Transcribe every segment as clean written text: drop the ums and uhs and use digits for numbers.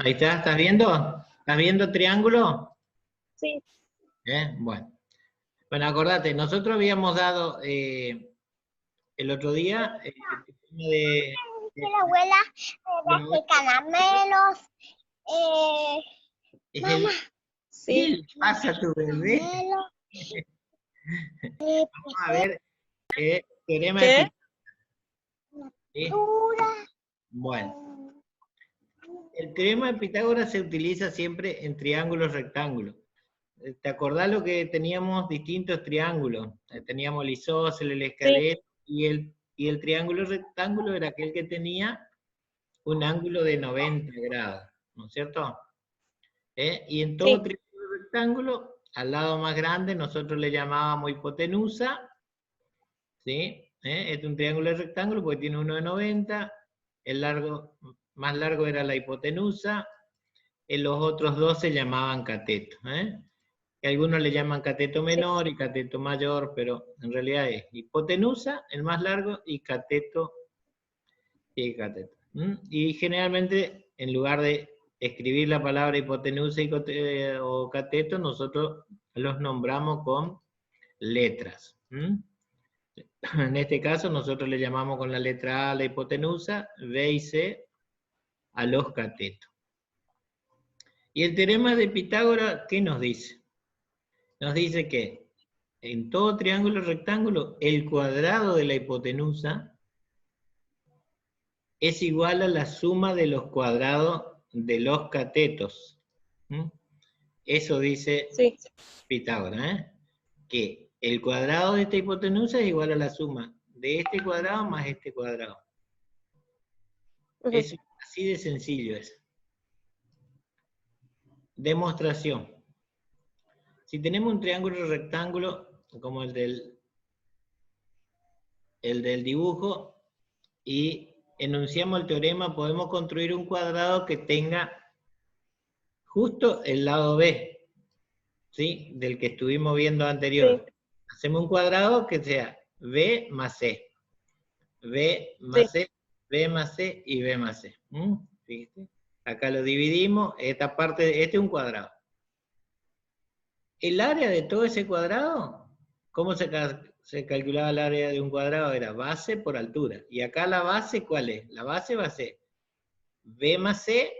Ahí está, ¿estás viendo? ¿Estás viendo el triángulo? Sí. Bueno. Bueno, acordate, nosotros habíamos dado el otro día el tema La abuela me hace caramelos. Mamá. ¿Qué Sí. le pasa a tu bebé? Caramelo. Vamos a ver teorema de ¿Qué? Pitágoras. ¿Sí? Bueno, el teorema de Pitágoras se utiliza siempre en triángulos rectángulos. ¿Te acordás lo que teníamos distintos triángulos? Teníamos el isósceles, el escaleno, y el triángulo rectángulo era aquel que tenía un ángulo de 90 grados, ¿no es cierto? Y en todo Sí. triángulo rectángulo, al lado más grande, nosotros le llamábamos hipotenusa, ¿sí? Es un triángulo rectángulo porque tiene uno de 90, el más largo era la hipotenusa, los otros dos se llamaban cateto, que algunos le llaman cateto menor y cateto mayor, pero en realidad es hipotenusa, el más largo, y cateto. Y generalmente, en lugar de escribir la palabra hipotenusa o cateto, nosotros los nombramos con letras. En este caso, nosotros le llamamos con la letra A la hipotenusa, B y C a los catetos. Y el teorema de Pitágoras, ¿qué nos dice? Nos dice que en todo triángulo rectángulo, el cuadrado de la hipotenusa es igual a la suma de los cuadrados de los catetos. Eso dice Pitágoras, que el cuadrado de esta hipotenusa es igual a la suma de este cuadrado más este cuadrado. Es así de sencillo eso. Demostración. Si tenemos un triángulo rectángulo como el del dibujo y enunciamos el teorema, podemos construir un cuadrado que tenga justo el lado B, ¿sí? Del que estuvimos viendo anterior. Sí. Hacemos un cuadrado que sea B más C. B más C, B más C y B más C. ¿Fíjate? Acá lo dividimos, esta parte, este es un cuadrado. El área de todo ese cuadrado, ¿cómo se calculaba el área de un cuadrado? Era base por altura. Y acá la base, ¿cuál es? La base va a ser B más C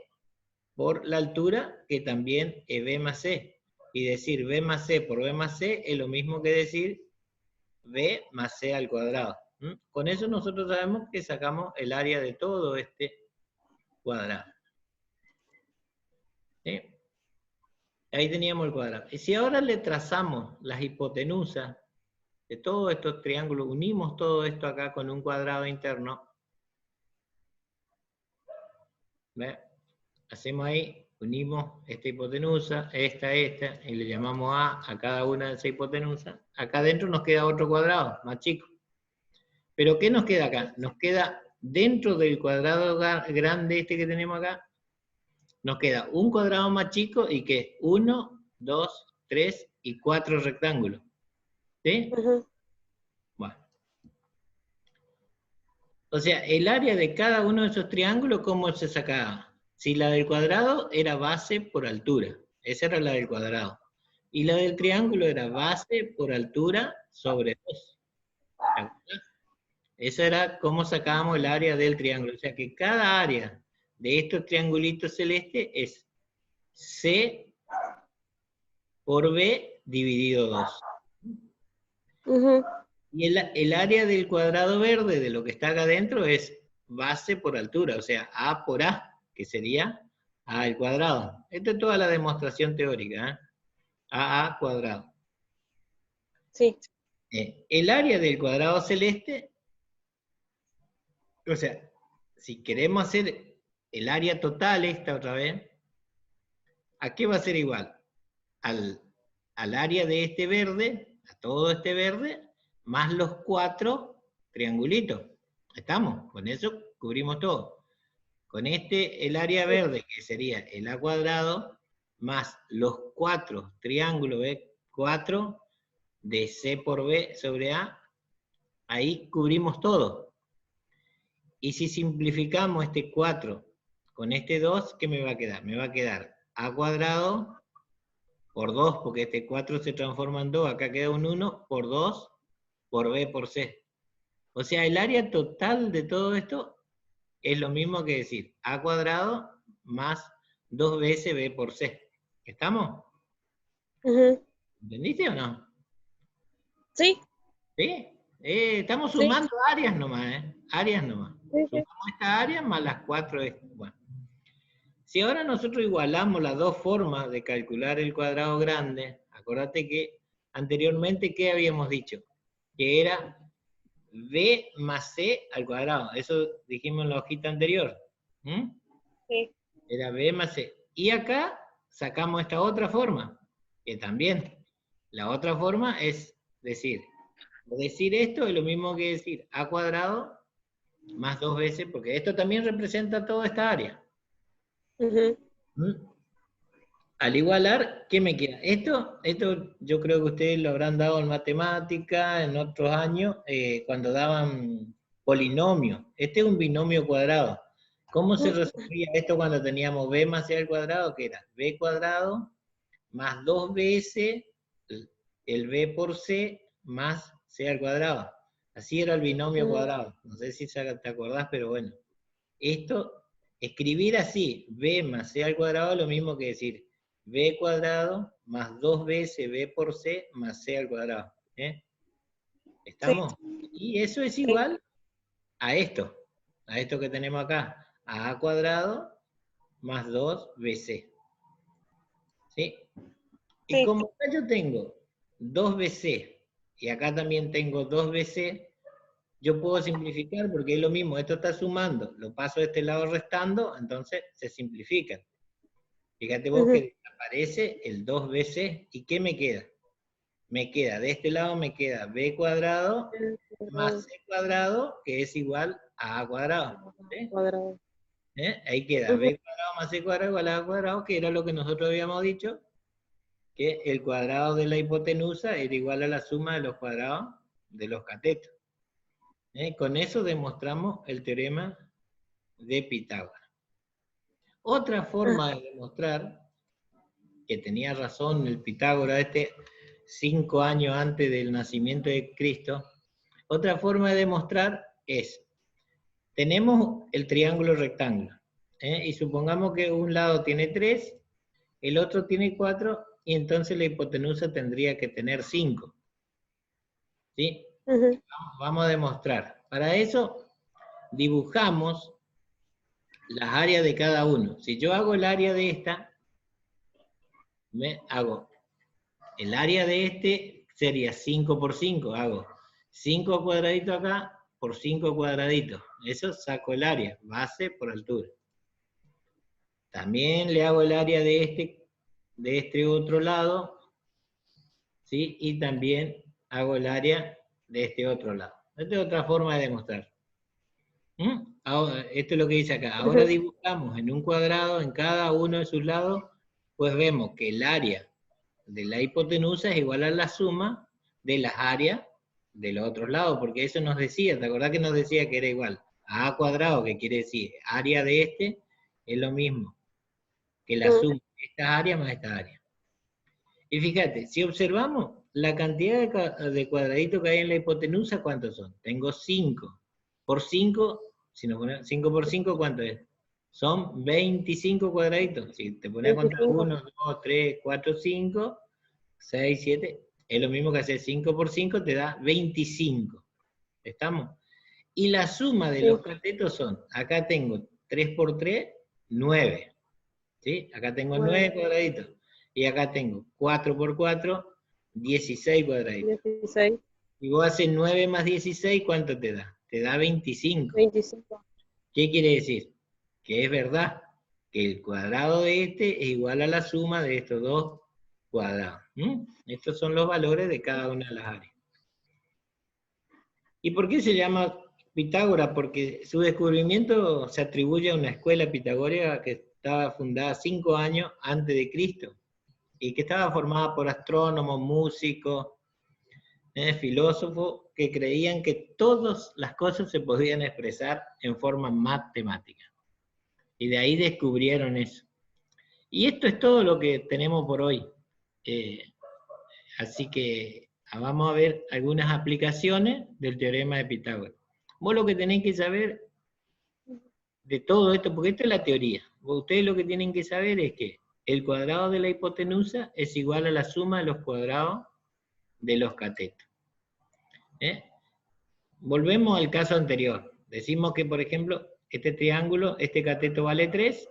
por la altura, que también es B más C. Y decir B más C por B más C es lo mismo que decir B más C al cuadrado. Con eso nosotros sabemos que sacamos el área de todo este cuadrado. ¿Sí? Ahí teníamos el cuadrado. Y si ahora le trazamos las hipotenusas de todos estos triángulos, unimos todo esto acá con un cuadrado interno, ¿ve? Hacemos ahí, unimos esta hipotenusa, esta, y le llamamos A cada una de esas hipotenusas. Acá adentro nos queda otro cuadrado, más chico. Pero ¿qué nos queda acá? Nos queda dentro del cuadrado grande este que tenemos acá, nos queda un cuadrado más chico y que 1, 2, 3 y 4 rectángulos. ¿Sí? Bueno. O sea, el área de cada uno de esos triángulos, ¿cómo se sacaba? Si la del cuadrado era base por altura, esa era la del cuadrado. Y la del triángulo era base por altura sobre 2. Eso era cómo sacábamos el área del triángulo. O sea que cada área de estos triangulitos celestes es C por B dividido 2. Y el área del cuadrado verde, de lo que está acá adentro, es base por altura, o sea, A por A, que sería A al cuadrado. Esta es toda la demostración teórica, AA cuadrado. Sí. El área del cuadrado celeste, o sea, si queremos hacer el área total esta otra vez, ¿a qué va a ser igual? Al área de este verde, a todo este verde, más los 4 triangulitos. ¿Estamos? Con eso cubrimos todo. Con este, el área verde, que sería el A cuadrado, más los 4 triángulos, ¿ve? 4 de C por B sobre A, ahí cubrimos todo. Y si simplificamos este 4 con este 2, ¿qué me va a quedar? Me va a quedar a cuadrado por 2, porque este 4 se transforma en 2, acá queda un 1, por 2, por b por c. O sea, el área total de todo esto es lo mismo que decir a cuadrado más 2 veces b por c. ¿Estamos? ¿Entendiste o no? Sí, ¿Sí? Estamos sí, sumando áreas nomás, ¿eh? Áreas nomás. sí, sí. Sumamos estas áreas más las 4. Bueno. Si ahora nosotros igualamos las dos formas de calcular el cuadrado grande, acordate que anteriormente, ¿qué habíamos dicho? Que era b más c al cuadrado. Eso dijimos en la hojita anterior. Sí. Era b más c. Y acá sacamos esta otra forma, que también. La otra forma es decir esto es lo mismo que decir a cuadrado más 2 veces, porque esto también representa toda esta área. Al igualar, ¿qué me queda? Esto yo creo que ustedes lo habrán dado en matemática, en otros años, cuando daban polinomios. Este es un binomio cuadrado. ¿Cómo se resolvía esto cuando teníamos b más c al cuadrado? Que era b cuadrado más 2 veces el b por c más c al cuadrado. Así era el binomio cuadrado. No sé si te acordás, pero bueno. Esto, escribir así, b más c al cuadrado, es lo mismo que decir b cuadrado más 2 veces b por c más c al cuadrado. ¿Estamos? Y eso es igual a esto que tenemos acá, a cuadrado más 2bc. ¿Sí? Y como acá yo tengo 2bc, y acá también tengo 2bc, yo puedo simplificar porque es lo mismo, esto está sumando, lo paso de este lado restando, entonces se simplifican. Fíjate vos que desaparece el 2bc, ¿y qué me queda? Me queda, de este lado me queda b cuadrado más c cuadrado, que es igual a cuadrado. ¿Sí? Ahí queda b cuadrado más c cuadrado igual a a cuadrado, que era lo que nosotros habíamos dicho, que el cuadrado de la hipotenusa era igual a la suma de los cuadrados de los catetos. Con eso demostramos el teorema de Pitágoras. Otra forma de demostrar que tenía razón el Pitágoras 5 años antes del nacimiento de Cristo, otra forma de demostrar es, tenemos el triángulo rectángulo, y supongamos que un lado tiene 3, el otro tiene 4, y entonces la hipotenusa tendría que tener 5. ¿Sí? Vamos a demostrar. Para eso, dibujamos las áreas de cada uno. Si yo hago el área de esta, hago el área de este, sería 5 por 5. Hago 5 cuadraditos acá por 5 cuadraditos. Eso saco el área, base por altura. También le hago el área de este otro lado, ¿sí? Y también hago el área de este otro lado. Esta es otra forma de demostrar. Ahora, esto es lo que dice acá. Ahora dibujamos en un cuadrado en cada uno de sus lados, pues vemos que el área de la hipotenusa es igual a la suma de las áreas de los otros lados, porque eso nos decía, ¿te acordás que nos decía que era igual a a cuadrado, que quiere decir área de este, es lo mismo que la suma de estas áreas más esta área? Y fíjate, si observamos la cantidad de cuadraditos que hay en la hipotenusa, ¿cuántos son? Tengo 5. Por 5, si nos ponemos 5 por 5, ¿cuánto es? Son 25 cuadraditos. Si te pones a contar 1, 2, 3, 4, 5, 6, 7, es lo mismo que hacer 5 por 5, te da 25. ¿Estamos? Y la suma de los catetos son, acá tengo 3 por 3, 9. ¿Sí? Acá tengo 9 cuadraditos. Y acá tengo 4 por 4, 16 cuadraditos. 16. Y vos haces 9 más 16, ¿cuánto te da? Te da 25. 25. ¿Qué quiere decir? Que es verdad que el cuadrado de este es igual a la suma de estos dos cuadrados. Estos son los valores de cada una de las áreas. ¿Y por qué se llama Pitágoras? Porque su descubrimiento se atribuye a una escuela pitagórica que estaba fundada 5 años antes de Cristo, y que estaba formada por astrónomos, músicos, filósofos, que creían que todas las cosas se podían expresar en forma matemática. Y de ahí descubrieron eso. Y esto es todo lo que tenemos por hoy. Así que vamos a ver algunas aplicaciones del teorema de Pitágoras. Vos lo que tenéis que saber de todo esto, porque esto es la teoría. Ustedes lo que tienen que saber es que el cuadrado de la hipotenusa es igual a la suma de los cuadrados de los catetos. Volvemos al caso anterior. Decimos que, por ejemplo, este triángulo, este cateto vale 3,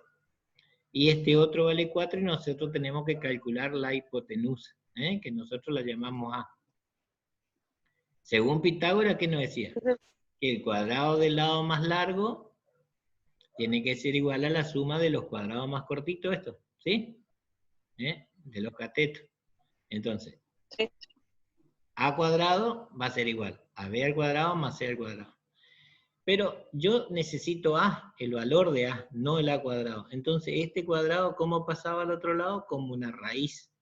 y este otro vale 4, y nosotros tenemos que calcular la hipotenusa, que nosotros la llamamos A. Según Pitágoras, ¿qué nos decía? Que el cuadrado del lado más largo tiene que ser igual a la suma de los cuadrados más cortitos, estos, ¿sí? De los catetos. Entonces, Sí. A cuadrado va a ser igual a B al cuadrado más C al cuadrado. Pero yo necesito A, el valor de A, no el A cuadrado. Entonces, este cuadrado, ¿cómo pasaba al otro lado? Como una raíz.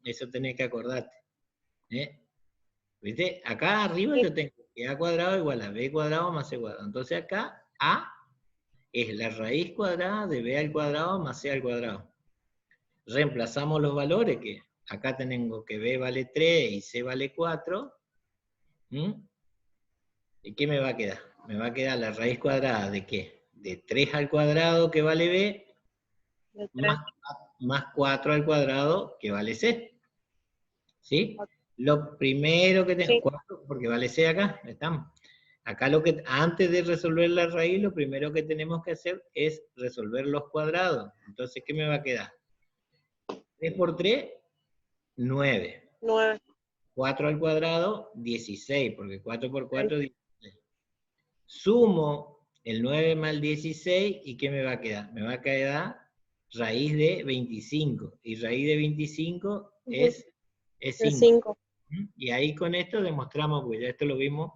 Eso tenés que acordarte. ¿Viste? Acá arriba yo tengo que A cuadrado igual a B cuadrado más C cuadrado. Entonces acá A es la raíz cuadrada de B al cuadrado más C al cuadrado. Reemplazamos los valores, que acá tengo que B vale 3 y C vale 4. ¿Y qué me va a quedar? Me va a quedar la raíz cuadrada de ¿qué? De 3 al cuadrado, que vale B, más 4 al cuadrado, que vale C. ¿Sí? Lo primero que tengo, 4, porque vale C acá, estamos. Acá antes de resolver la raíz, lo primero que tenemos que hacer es resolver los cuadrados. Entonces, ¿qué me va a quedar? 3 por 3, 9. 9. 4 al cuadrado, 16, porque 4 por 4, 16. Sumo el 9 más el 16, ¿y qué me va a quedar? Me va a quedar raíz de 25, y raíz de 25 es 5. Y ahí con esto demostramos, pues ya esto lo vimos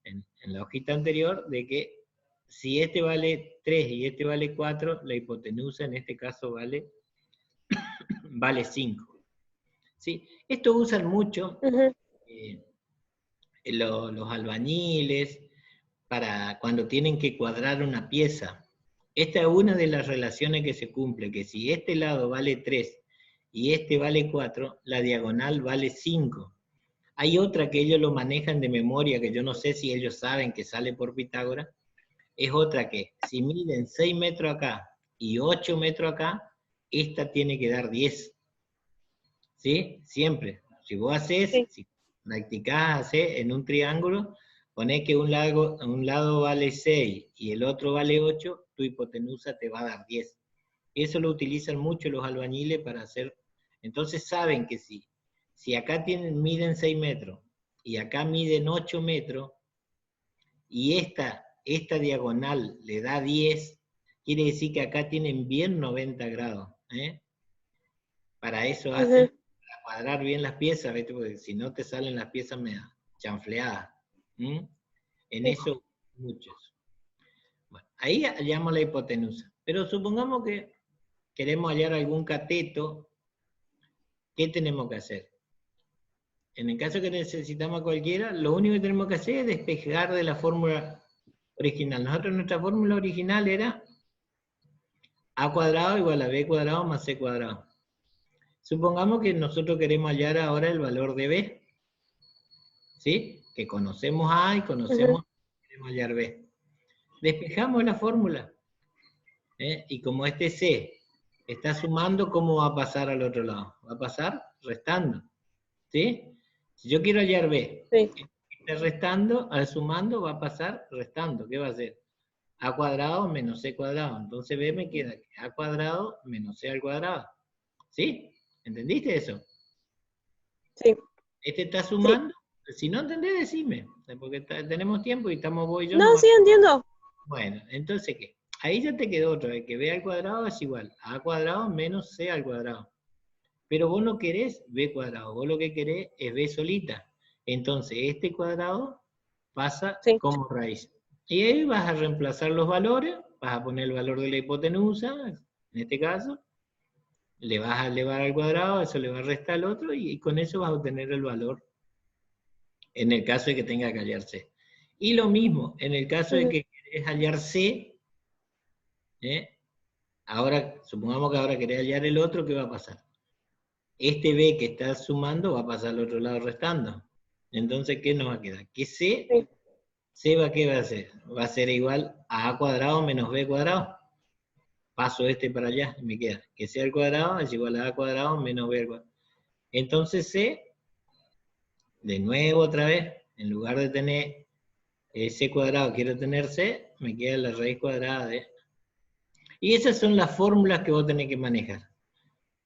en la hojita anterior, de que si este vale 3 y este vale 4, la hipotenusa en este caso vale 5. ¿Sí? Esto usan mucho los albañiles para cuando tienen que cuadrar una pieza. Esta es una de las relaciones que se cumple, que si este lado vale 3 y este vale 4, la diagonal vale 5. Hay otra que ellos lo manejan de memoria, que yo no sé si ellos saben que sale por Pitágoras. Es otra que, si miden 6 metros acá y 8 metros acá, esta tiene que dar 10. ¿Sí? Siempre. Si vos haces, si practicás, hacés en un triángulo, ponés que un lado vale 6 y el otro vale 8, tu hipotenusa te va a dar 10. Eso lo utilizan mucho los albañiles para hacer. Entonces saben que si acá miden 6 metros y acá miden 8 metros y esta diagonal le da 10, quiere decir que acá tienen bien 90 grados. Para eso hacen, para cuadrar bien las piezas, ¿ves? Porque si no te salen las piezas medio chanfleadas. En eso muchos. Bueno, ahí hallamos la hipotenusa. Pero supongamos que queremos hallar algún cateto, ¿qué tenemos que hacer? En el caso que necesitamos a cualquiera, lo único que tenemos que hacer es despejar de la fórmula original. Nuestra fórmula original era A cuadrado igual a B cuadrado más C cuadrado. Supongamos que nosotros queremos hallar ahora el valor de B. ¿Sí? Que conocemos A y queremos hallar B. Despejamos la fórmula. Y como este C está sumando, ¿cómo va a pasar al otro lado? Va a pasar restando. ¿Sí? Si yo quiero hallar B, está restando, al sumando va a pasar restando. ¿Qué va a hacer? A cuadrado menos C cuadrado. Entonces B me queda A cuadrado menos C al cuadrado. ¿Sí? ¿Entendiste eso? Sí. Este está sumando. Si no entendés, decime. Porque tenemos tiempo y estamos vos y yo. No, sí, entiendo. Bueno, entonces, ¿qué? Ahí ya te quedó otra vez, que B al cuadrado es igual a cuadrado menos C al cuadrado. Pero vos no querés B cuadrado, vos lo que querés es B solita. Entonces, este cuadrado pasa como raíz. Y ahí vas a reemplazar los valores, vas a poner el valor de la hipotenusa, en este caso, le vas a elevar al cuadrado, eso le va a restar al otro, y con eso vas a obtener el valor, en el caso de que tenga que hallar C. Y lo mismo, en el caso de que querés hallar C, ¿eh? Ahora, supongamos que ahora querés hallar el otro, ¿qué va a pasar? Este B que está sumando va a pasar al otro lado restando. Entonces, ¿qué nos va a quedar? Que C, Sí. ¿qué va a ser? Va a ser igual a A cuadrado menos B cuadrado. Paso este para allá y me queda que C al cuadrado es igual a A cuadrado menos B al cuadrado. Entonces C, de nuevo otra vez, en lugar de tener C cuadrado, quiero tener C, me queda la raíz cuadrada de... Y esas son las fórmulas que vos tenés que manejar.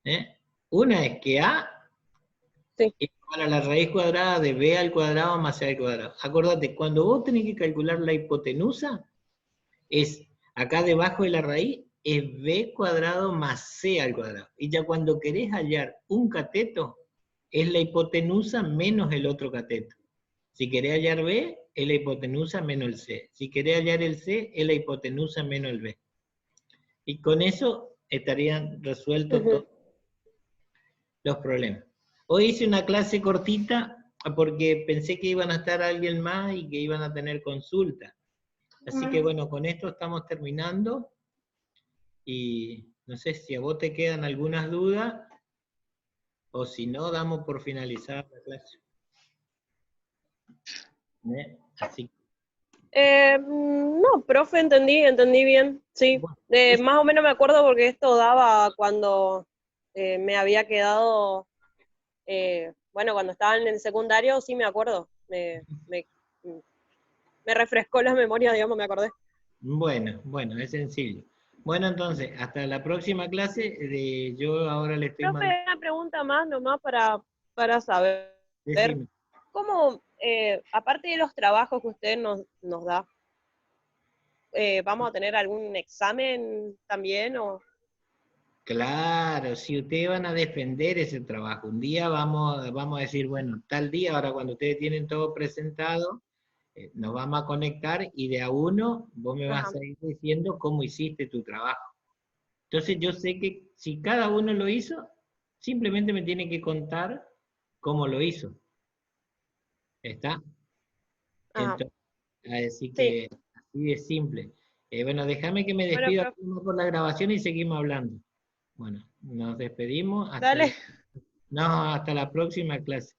¿eh? Una es que A Sí. es igual a la raíz cuadrada de B al cuadrado más C al cuadrado. Acordate, cuando vos tenés que calcular la hipotenusa, es acá debajo de la raíz, es B cuadrado más C al cuadrado. Y ya cuando querés hallar un cateto, es la hipotenusa menos el otro cateto. Si querés hallar B, es la hipotenusa menos el C. Si querés hallar el C, es la hipotenusa menos el B. Y con eso estarían resueltos todos los problemas. Hoy hice una clase cortita porque pensé que iban a estar alguien más y que iban a tener consulta. Así que bueno, con esto estamos terminando. Y no sé si a vos te quedan algunas dudas o si no, damos por finalizada la clase. Así. No, profe, entendí bien, sí. Bueno, Más o menos me acuerdo porque esto daba cuando me había quedado, bueno, cuando estaba en el secundario, sí me acuerdo. Me refrescó la memoria, digamos, me acordé. bueno, es sencillo. Bueno, entonces, hasta la próxima clase. Yo ahora le estoy Profe, mandando. una pregunta más nomás para saber. Decime. ¿Cómo, aparte de los trabajos que usted nos da, vamos a tener algún examen también? Claro, si ustedes van a defender ese trabajo, un día vamos a decir, bueno, tal día, ahora cuando ustedes tienen todo presentado, nos vamos a conectar y de a uno vos me Ajá. vas a ir diciendo cómo hiciste tu trabajo. Entonces yo sé que si cada uno lo hizo, simplemente me tiene que contar cómo lo hizo. ¿Está? Ajá. Entonces, así Sí. que así de simple. Bueno, déjame que me Bueno, despida profe, por la grabación y seguimos hablando. Bueno, nos despedimos dale. no, hasta la próxima clase.